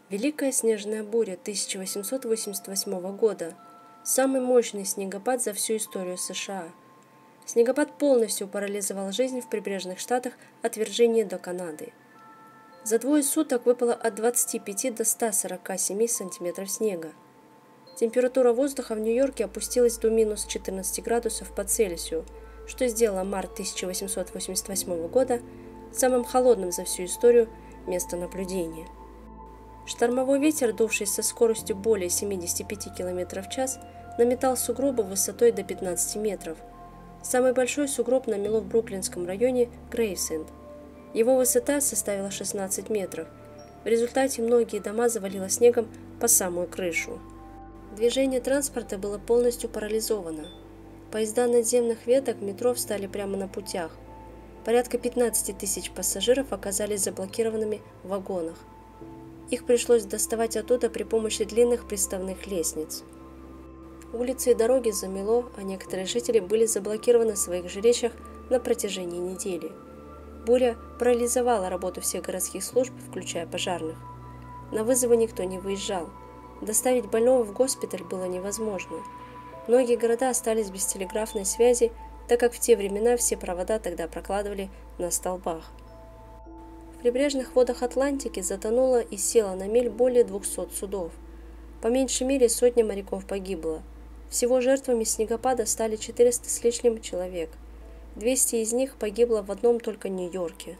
Великая снежная буря 1888 года – самый мощный снегопад за всю историю США. Снегопад полностью парализовал жизнь в прибрежных штатах от Вирджинии до Канады. За двое суток выпало от 25 до 147 сантиметров снега. Температура воздуха в Нью-Йорке опустилась до минус 14 градусов по Цельсию, что сделало март 1888 года самым холодным за всю историю местонаблюдения. Штормовой ветер, дувший со скоростью более 75 км в час, наметал сугробы высотой до 15 метров. Самый большой сугроб намело в бруклинском районе Грейвсенд. Его высота составила 16 метров. В результате многие дома завалило снегом по самую крышу. Движение транспорта было полностью парализовано. Поезда надземных веток метро встали прямо на путях. Порядка 15 тысяч пассажиров оказались заблокированными в вагонах. Их пришлось доставать оттуда при помощи длинных приставных лестниц. Улицы и дороги замело, а некоторые жители были заблокированы в своих жилищах на протяжении недели. Буря парализовала работу всех городских служб, включая пожарных. На вызовы никто не выезжал. Доставить больного в госпиталь было невозможно. Многие города остались без телеграфной связи, так как в те времена все провода тогда прокладывали на столбах. В прибрежных водах Атлантики затонуло и село на мель более 200 судов. По меньшей мере сотня моряков погибло. Всего жертвами снегопада стали 400 с лишним человек. 200 из них погибло в одном только Нью-Йорке.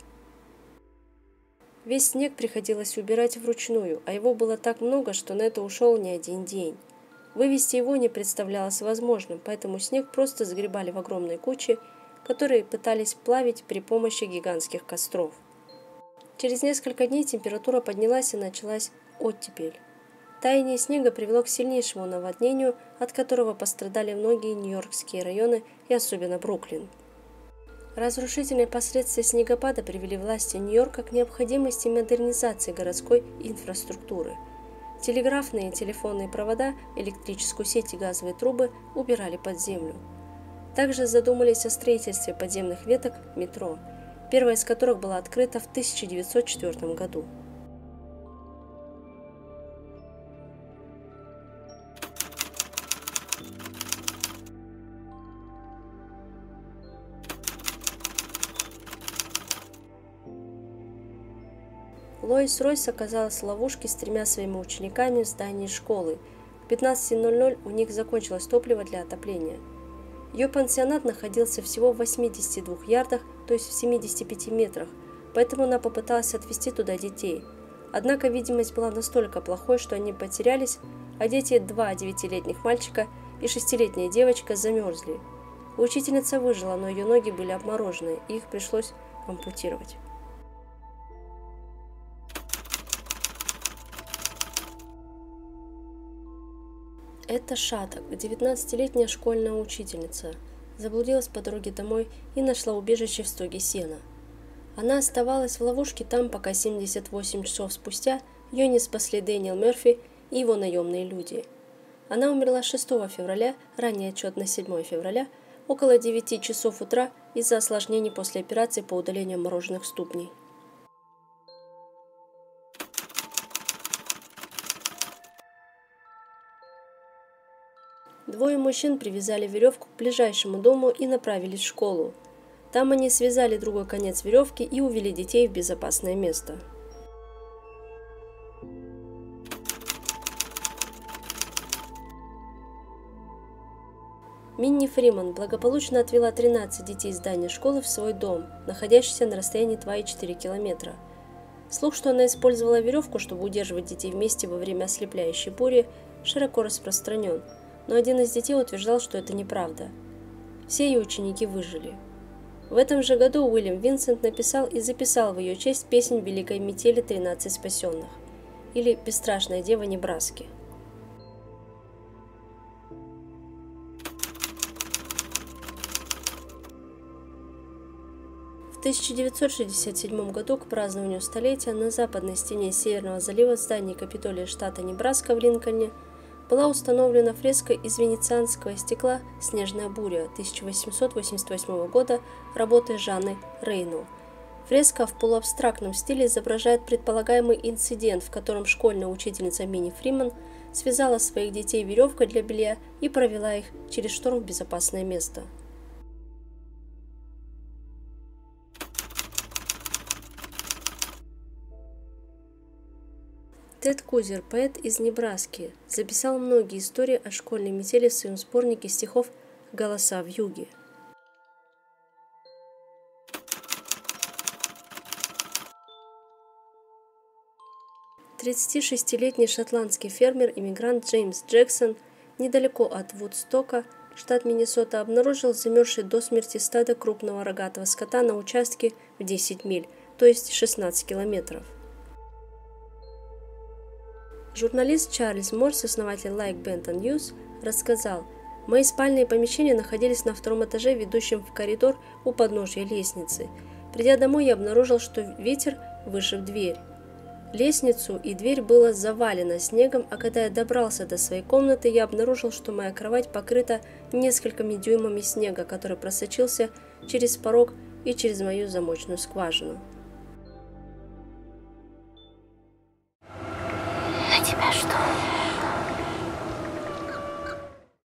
Весь снег приходилось убирать вручную, а его было так много, что на это ушел не один день. Вывести его не представлялось возможным, поэтому снег просто сгребали в огромные кучи, которые пытались плавить при помощи гигантских костров. Через несколько дней температура поднялась и началась оттепель. Таяние снега привело к сильнейшему наводнению, от которого пострадали многие нью-йоркские районы и особенно Бруклин. Разрушительные последствия снегопада привели власти Нью-Йорка к необходимости модернизации городской инфраструктуры. Телеграфные и телефонные провода, электрическую сеть и газовые трубы убирали под землю. Также задумались о строительстве подземных веток метро, первая из которых была открыта в 1904 году. Лоис Ройс оказалась в ловушке с 3 своими учениками в здании школы. К 15:00 у них закончилось топливо для отопления. Ее пансионат находился всего в 82 ярдах, то есть в 75 метрах, поэтому она попыталась отвезти туда детей. Однако видимость была настолько плохой, что они потерялись, а дети, 2 9-летних мальчика и 6-летняя девочка, замерзли. Учительница выжила, но ее ноги были обморожены, и их пришлось ампутировать. Это Шаток, 19-летняя школьная учительница, заблудилась по дороге домой и нашла убежище в стоге сена. Она оставалась в ловушке там, пока 78 часов спустя ее не спасли Дэниел Мерфи и его наемные люди. Она умерла 6 февраля, ранний отчет на 7 февраля, около 9 часов утра из-за осложнений после операции по удалению мороженых ступней. Двое мужчин привязали веревку к ближайшему дому и направились в школу. Там они связали другой конец веревки и увели детей в безопасное место. Минни Фриман благополучно отвела 13 детей из здания школы в свой дом, находящийся на расстоянии 2,4 километра. Слух, что она использовала веревку, чтобы удерживать детей вместе во время ослепляющей бури, широко распространен, но один из детей утверждал, что это неправда. Все ее ученики выжили. В этом же году Уильям Винсент написал и записал в ее честь песнь «Великой метели 13 спасенных» или «Бесстрашная дева Небраски». В 1967 году к празднованию столетия на западной стене Северного залива в здании Капитолия штата Небраска в Линкольне была установлена фреска из венецианского стекла «Снежная буря» 1888 года работы Жанны Рейно. Фреска в полуабстрактном стиле изображает предполагаемый инцидент, в котором школьная учительница Минни Фриман связала своих детей веревкой для белья и провела их через шторм в безопасное место. Тед Кузер, поэт из Небраски, записал многие истории о школьной метели в своем сборнике стихов «Голоса в юге». Тридцатишестилетний шотландский фермер-иммигрант Джеймс Джексон недалеко от Вудстока, штат Миннесота, обнаружил замерзшее до смерти стадо крупного рогатого скота на участке в 10 миль, то есть 16 километров. Журналист Чарльз Морс, основатель Like Benton News, рассказал: «Мои спальные помещения находились на втором этаже, ведущем в коридор у подножья лестницы. Придя домой, я обнаружил, что ветер вышиб дверь. Лестницу и дверь было завалено снегом, а когда я добрался до своей комнаты, я обнаружил, что моя кровать покрыта несколькими дюймами снега, который просочился через порог и через мою замочную скважину». На тебя что?